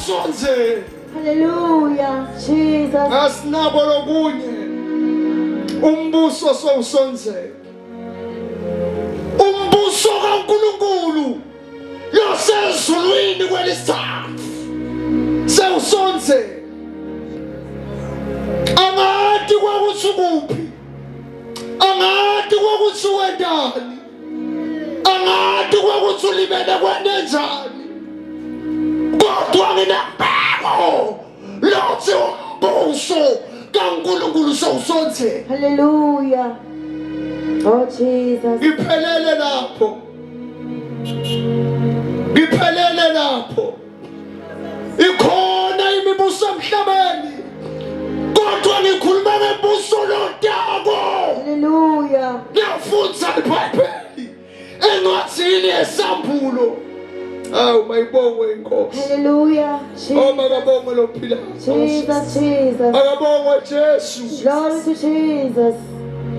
sawusonze. Hallelujah. Jesus. Asinabo lokunye. Umbuso sawusonze. Umbuso kaNkulunkulu yosezulwini kwelesithathu sawusonze. Angathi kwakuthi kuphi, angathi kwakuthi wendani, angathi kwakuthi ulimele kwenenjani, kodwa nginembeko lothi umbuso kaNkulunkulu sawusonze. Hallelujah. Oh Jesus. Ngiphelele lapho, ngiphelele lapho. Ikhona imibuso emhlabeni, kodwa ngikhuluma ngembuso lodako. Hallelujah. Ngiyafundza iBhayibheli encwadzini yesambulo. Awu mayibongwe inkosi. Hallelujah. Oh makabongwe lophilayo. Jesus, Jesus. Akabongwe Jesu. Glory to Jesus.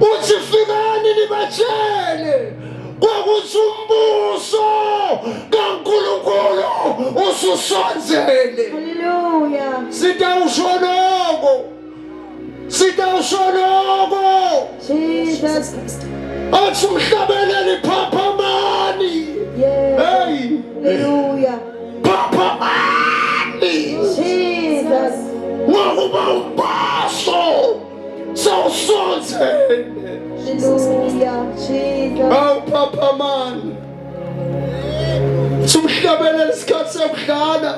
Uthi fikani nibatshele kwakuthi umbuso kaNkulunkulu ususonzele. Hallelujah. Sitawushonoko, sitawushonoko. Jesus. Athi umhlabeleli phaphamani. Yes. Hey, Hallelujah. phaphamani. Jesus. Wakuba umbuso sawusonzele. Hallelujah. Jesus. Awu phaphamani. Sumhlabeleli isikhathi sekudlala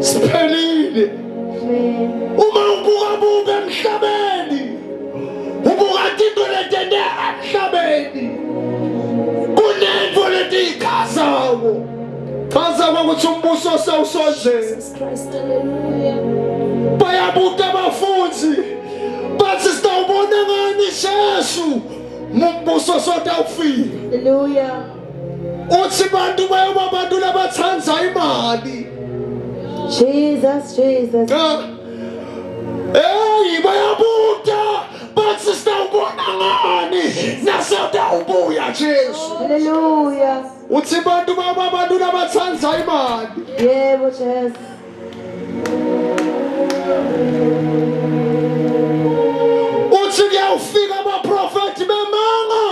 siphelile. Amen. Uma ubuka emhlabeni, ubuka into letendeka emhlabeni, kunento letiyichazayo. Chaza ukuthi umbuso sawusonzele. Christ. Hallelujah. Bayabuka abafundi bathi sitawubona ngani Jesu umbuso sotawufika. Hallelujah. Uthi bantu bayoba abantu labathanza imali. Jesus, Jesus. Hey, bayabuka bathi sitawubona ngani nasotawubuya Jesu. Hallelujah. Uthi bantu bayoba abantu labathanza imali. Yebo, Jesus. Uthi kuyawufika abaprofeti bemanga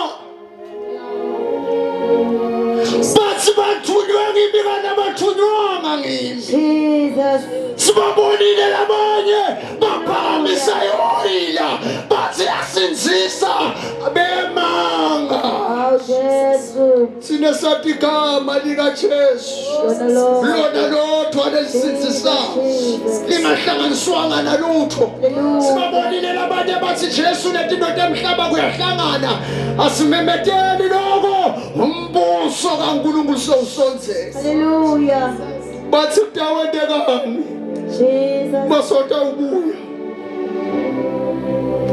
bathi bathunywe ngimi kana bathunywanga ngimi. Jesus. Sibabonile labanye baphakamisa yoyila bathi yasinzisa bemanga. Oh, Jesus. Sine sathi igama likaJesu lona lodwa lelisinzisayo lingahlanganiswanga nalutho. Sibabonile labanye bathi Jesu netinto emhlaba kuyahlangana. Asimemeteli lokho umbuso kaNkulunkulu sawusonzele. Hallelujah. Bathi kutawendekani Jesus. basota ubuya.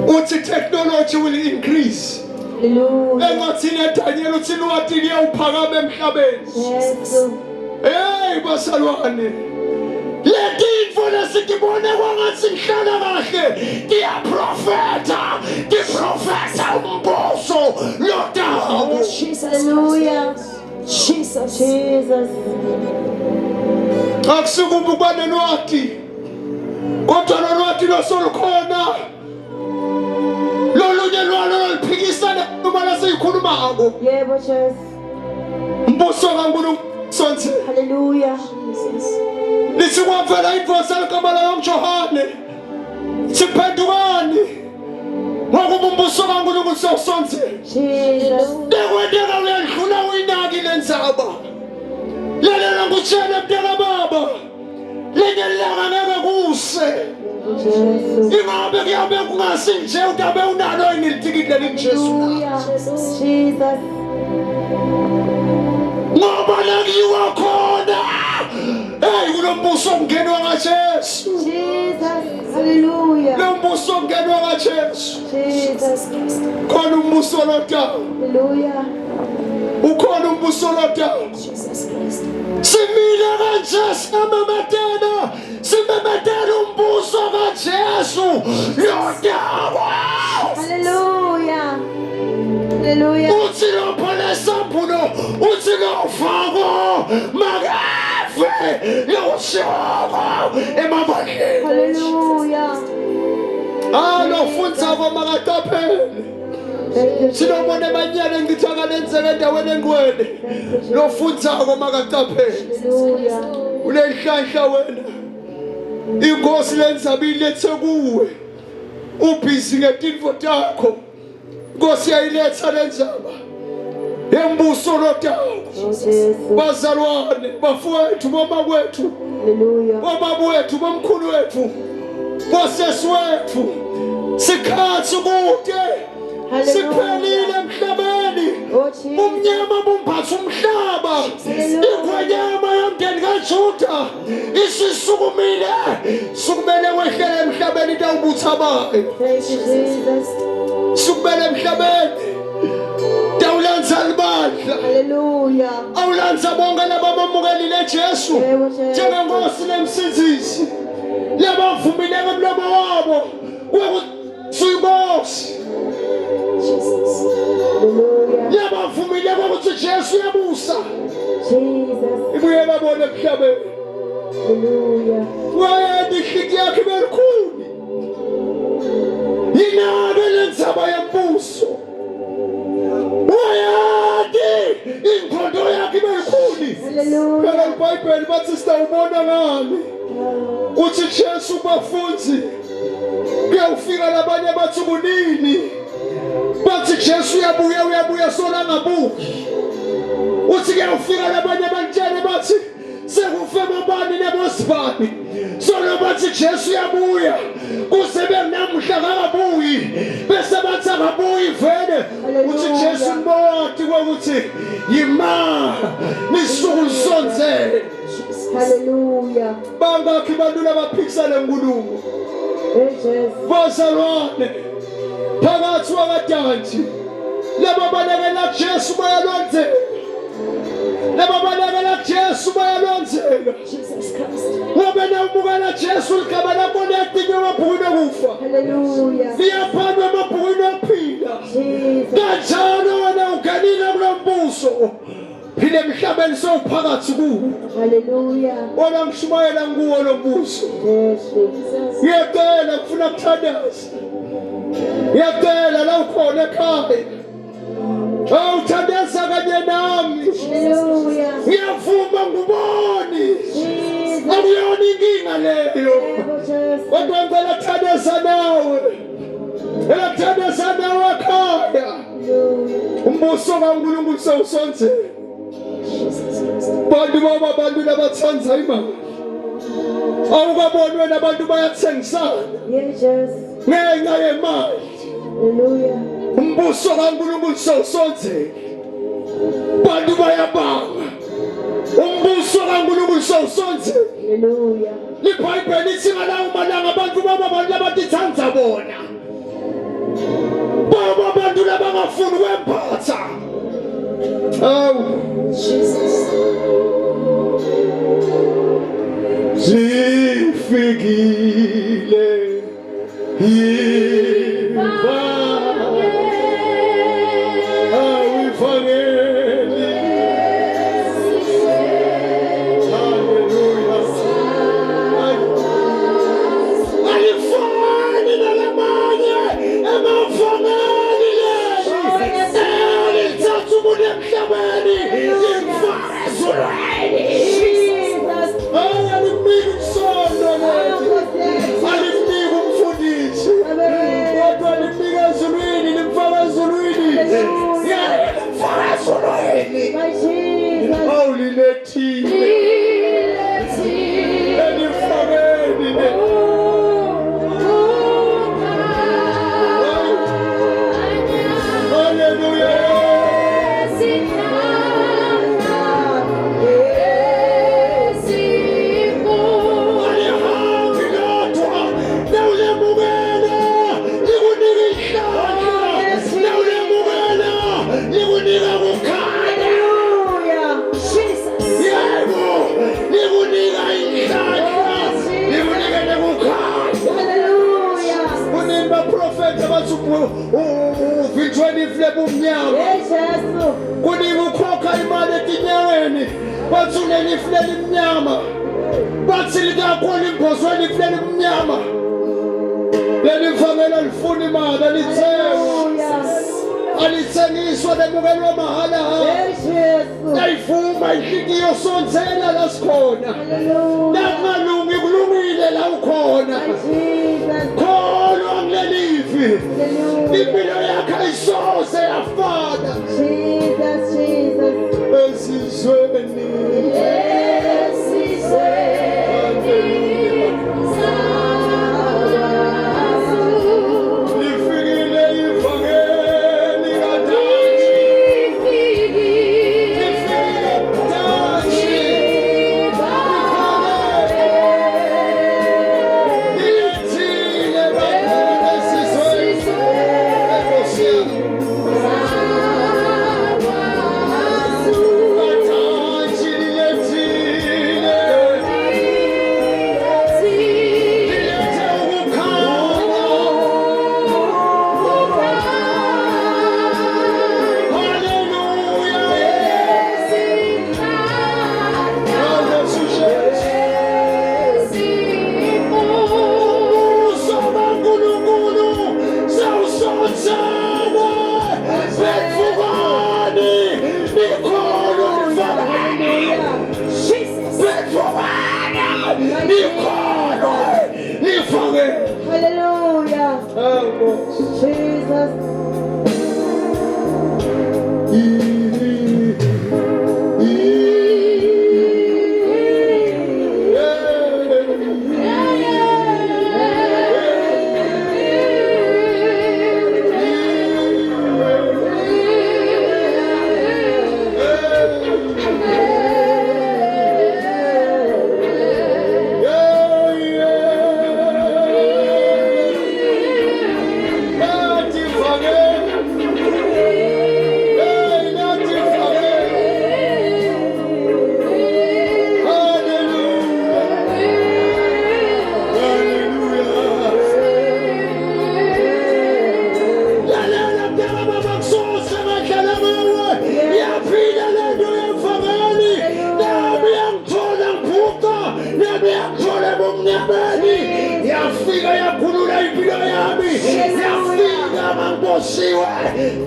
Uthi technology will increase. Hallelujah. Engathini eDaniel uthi lwati liyawuphakama emhlabeni. Yes. Hey basalwane, letintfo lesitibone kwangathi ngihlala kahle tiyaprofeta, tiprofesa umbuso lodako. Hallelujah. Jesus. Jesus. Akusikumbi ukuba nenwadi, kodwa nolwadi losolukhona lolunye lwalo liphikisana noma lasiyikhulumako. Yebo, Jesus. Umbuso kaNkulunkulu sonke Hallelujah. lithi kwavela indoda eligama Johane siphendukani ngokuba umbuso kaNkulunkulu sawusonzele. Jesus. Dekwendeka uyadlula uyinaki lenzaba. Lalela ngutshele mntaka baba, lenye ilanga ngeke kuse. Jesus. Ingabe kuyabe kungasinje utabe unalo yini itikiti lelinjesu na. Hallelujah. Jesus. Ngoba lakiwa khona. Hey, kulombuso ongenwa ngaJesu. Jesus. Hallelujah. Lo mbuso ongenwa ngaJesu. Jesus. Khona umbuso lodalo. Hallelujah. Ukhona umbuso lodalo. Simile kanje simemetela, simemetela umbuso kaJesu lodalo. Hallelujah. Hallelujah. Uthi lo phela sambulo, uthi lo fako, makafe. life yoshoko emabandleni. Hallelujah. Lofunza kwamakaqaphele. Sinomona emanyane ngithaka lenzeke endaweni engcwele. Lofunza kwamakaqaphele. Hallelujah. Unenhlanhla wena. Inkosi lenzabile ethe kuwe. Ubhizi ngetinto takho. Inkosi yayiletha lenzaba. Embuso lotawo. Bazalwane, bafowethu, mama kwethu. Hallelujah. Baba wethu, bomkhulu wethu. Bosesi wethu. Sikhathi kude. Siphelile emhlabeni. Umnyama bumphatha umhlaba. Ingonyama yomndeni kaJuda isisukumile. Sukumele wehlele emhlabeni dawubutha bayo. Thank you, Jesus. Sukumele emhlabeni. Dawulanza libandla. Hallelujah. Awulanza bonke lababamukelile Jesu. Njengenkosi nemsindisi. Labavumile ngomlomo wabo. Uyinkosi. Hallelujah. Labavumile ukuthi Jesu uyabusa. Jesus. Ibuye babone emhlabeni. Hallelujah. Wayenda ihliki yakhe belikhulu. Yinabe lenzaba yembuso. Wayenda inkhondo yakhe belikhulu. Hallelujah. Phela iBhayibheli bathi sitawubona ngani. Uthi Jesu bafunzi. Kuyawufika labanye bathi kunini. Bathi Jesu uyabuya sona ngabuki. Uthi kuyawufika labanye bantshane bathi sekufe mabani nebosibani. Sona bathi Jesu uyabuya. Kuze benamhla akabuyi. Bese bathi akabuyi vele. Uthi Jesu mboti ukuthi yima nisuku sonze. Hallelujah. Bangakhi bantu labaphikisana enkulumo. Jesus. Bazalwane phakathi kwakadanti laba balekela Jesu bayalonzeka. Laba balekela Jesu bayalonzeka. Jesus Christ. Ngoba nawubukela Jesu igama lakho liyadinywa emabhukwini okufa. Hallelujah. Liyaphandwa emabhukwini okuphila. Jesus. Kanjalo wena ungenile kulo mbuso. Phile emhlabeni sowuphakathi kuwo. Hallelujah. Wona ngishumayela kuwo lo mbuso. Yes, Jesus. Ngiyacela ngifuna ukuthandaza. Ngiyacela la ukhona ekhaya. Awuthandaza kanye nami. Hallelujah. Ngiyavuma nguboni. Jesus. Akuyona inkinga leyo. Jesus. Kodwa ngicela ukuthandaza nawe. Ngiyakuthandaza nawe ekhaya. Umbuso kaNkulunkulu sewusonzile. Bantu baba bantu labathanza imali. Awukaboni wena abantu bayathengisana. Jesus. Ngenxa yemali. Hallelujah. Umbuso kaNkulunkulu sewusonzile. Bantu bayabanga. Umbuso kaNkulunkulu sewusonzile. Hallelujah. iBhayibheli lithi ngalawo malanga abantu baba bantu labatithanza bona. Baba abantu labangafuni kwempatha. Jesus. Zifikile yiva awifangeli. Hallelujah. Alifani nalamanye emafangeli leli. Elithatha umuntu emhlabeni imfazulweni. Alimnika umsondo leli. Alimnika umfundisi. Kodwa alimnika ezulwini, limfaka ezulwini. Limfaka ezulwini. My Jesus. Awulilethile. Elifakeni le. Hallelujah. Hallelujah. Jesus. Uvitshweni iflebu mnyama. Yes, Jesus. Kuningi ukhokha imali etinyaweni. bathi unelifulele imnyama, bathi likakhulu imbozweni ifulele imnyama. Leli vangelo lifuna imali, alithengiswa lemukelwa mahala. Ayivuma inhliziyo sonzela la sikhona. Nakungalungi kulungile la ukhona. Kholwa kulelivi. Impilo yakho ayisoze yafana. Esizweni. Hallelujah. Jesus.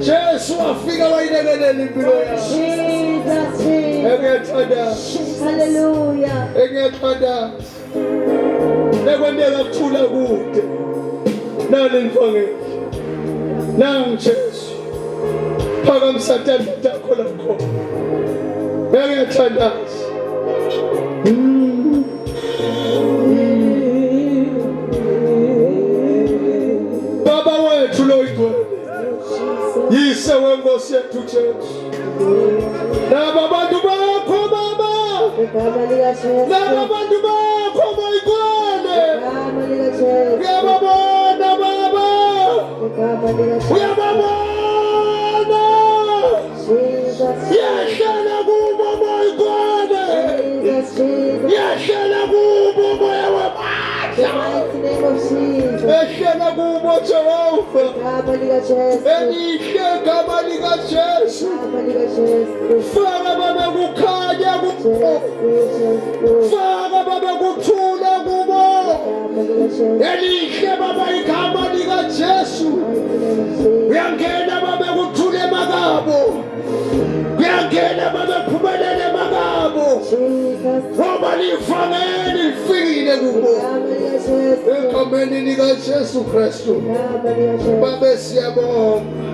Jesu afika wayilekelela impilo yakho. Engiyethanda. Hallelujah. Engiyethanda. Lekwendeka kuthula kude. Nale mfangeli. Nangu Jesu. Phakamisa tanda takho lakho. Engiyethanda. Baba wethu lo igcwele. Yise wenkosi yethu Jesu. Laba bantu bakho baba. Laba bantu bakho bayigcwele. Uyababona baba. Uyababona. Yahlala kubo bayigcwele. Yahlala kubo moya wamandla. Ehlala kubo Jehova. Elihle igama lika Jesu. Faka baba kukhanya kubo. Faka baba kuthula kubo. Elihle baba igama lika Jesu. Uyangena baba kuthule makabo. Uyangena baba kuphumelele makabo. Ngoba lifangeni lifikile kubo. Egameni lika Jesu Kristu. Baba siyabonga.